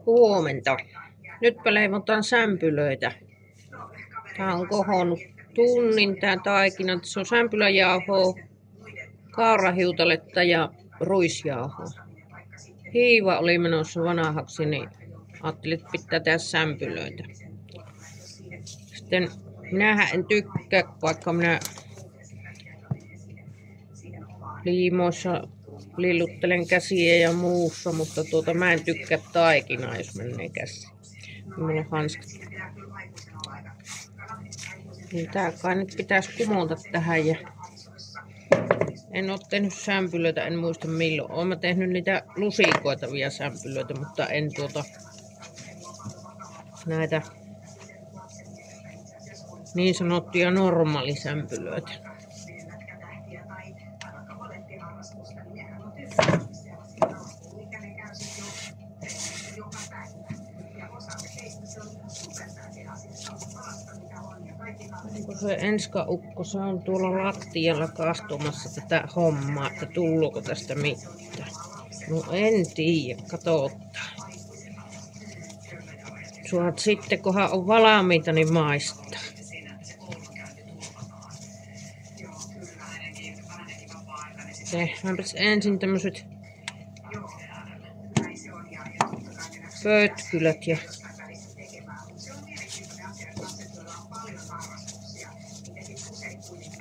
Huomenta. Nytpä leivotaan sämpylöitä. Tää on kohonnut tunnin tää taikina. Se on sämpyläjauhoa, kaurahiutaletta ja ruisjauhoa. Hiiva oli menossa vanhaksi, niin ajattelin, että pitää tehdä sämpylöitä. Sitten minähän en tykkää, vaikka minä liimoissa lilluttelen käsiä ja muussa, mutta mä en tykkää taikinaa, jos menee käsiin. Minulla on hanskat. Niin tää kai nyt pitäisi kumota tähän. Ja en oo tehnyt sämpylöitä, en muista milloin. Oon mä tehnyt niitä lusikoitavia sämpylöitä, mutta en näitä niin sanottuja normaalisämpylöitä. Onko se Enska-ukko, se on tuolla lattialla katsomassa tätä hommaa, että tulluuko tästä mitään. No en tiedä, katsotaan. Suot sitten, kunhan on valmiita, niin maistaa. Tehdäänpäs ensin tämmöset pötkylät ja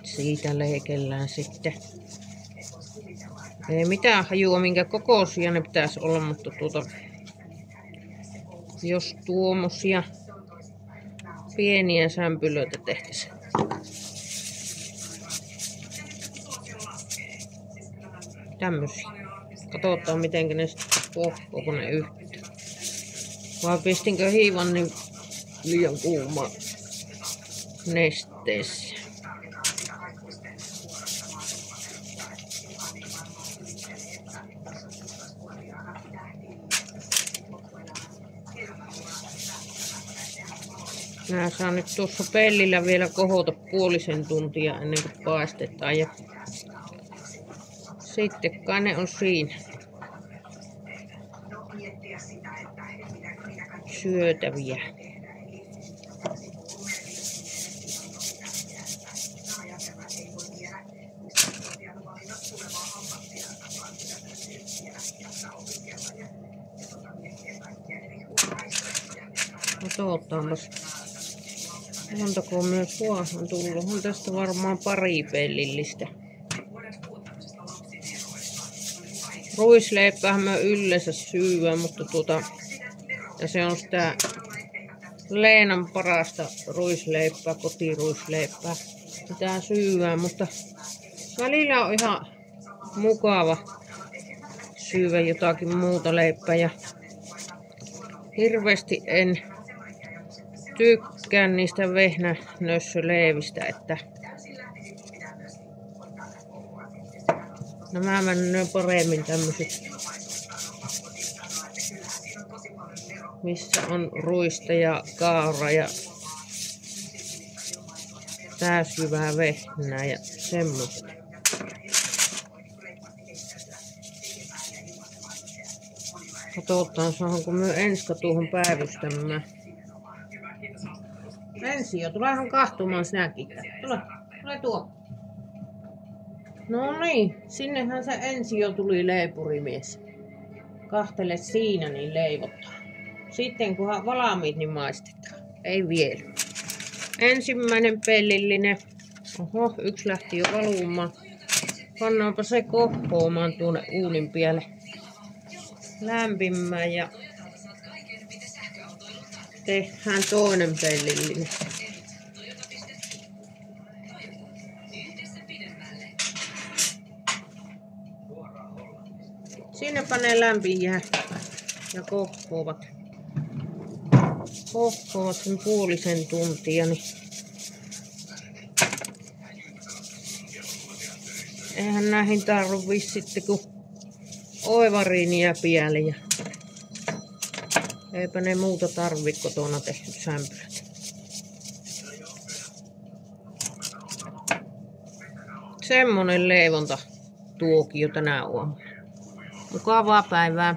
siitä leikellään sitten. Ei mitään hajua, minkä kokoisia ne pitäisi olla, mutta jos tuommoisia pieniä sämpylöitä tehtäisiin. Tämmösiä. Katsotaan miten ne sitten pohkoo ne yhtä. Vai pistinkö hiivan niin liian kuuma nesteessä. Nää saa nyt tuossa pellillä vielä kohota puolisen tuntia ennen kuin paistetaan. Ja sitten kai ne on siinä syötäviä. Katsotaanpas. Montako myös suohan tullut. On tästä varmaan pari pellillistä. Ruisleipäähän mä yleensä syyvän, mutta ja se on sitä Leenan parasta ruisleipää, kotiruisleipää. Pitää syyvää, mutta välillä on ihan mukava syyvä jotakin muuta leipää. Ja hirveästi en tykkään niistä vehnänössöleivistä, että nämä menee paremmin tämmöiset, missä on ruista ja kaura ja täysjyvää vehnää ja semmoista. Katsotaan, saanko me Enska tuohon päivystämään. Ensio, tulehan kahtumaan sinäkin. Tule tuo. No niin, sinnehän se Ensio tuli leipurimies. Kahtele siinä, niin leivotaan. Sitten kunhan valmiit, niin maistetaan. Ei vielä. Ensimmäinen pellillinen. Oho, yksi lähti jo valumaan. Pannaanpa se kohkoamaan tuonne uunin päälle lämpimään ja tehdään toinen pellillinen. Sinne panee lämpiä ja kohkoavat. Kohkoavat sen puolisen tuntia. Niin eihän näihin tarvitse sitten kun oivariinia päälle. Ja eipä ne muuta tarvitse kotona tehty sämpylät. Semmonen leivonta tuokio tänä aamuna. Mukavaa päivää.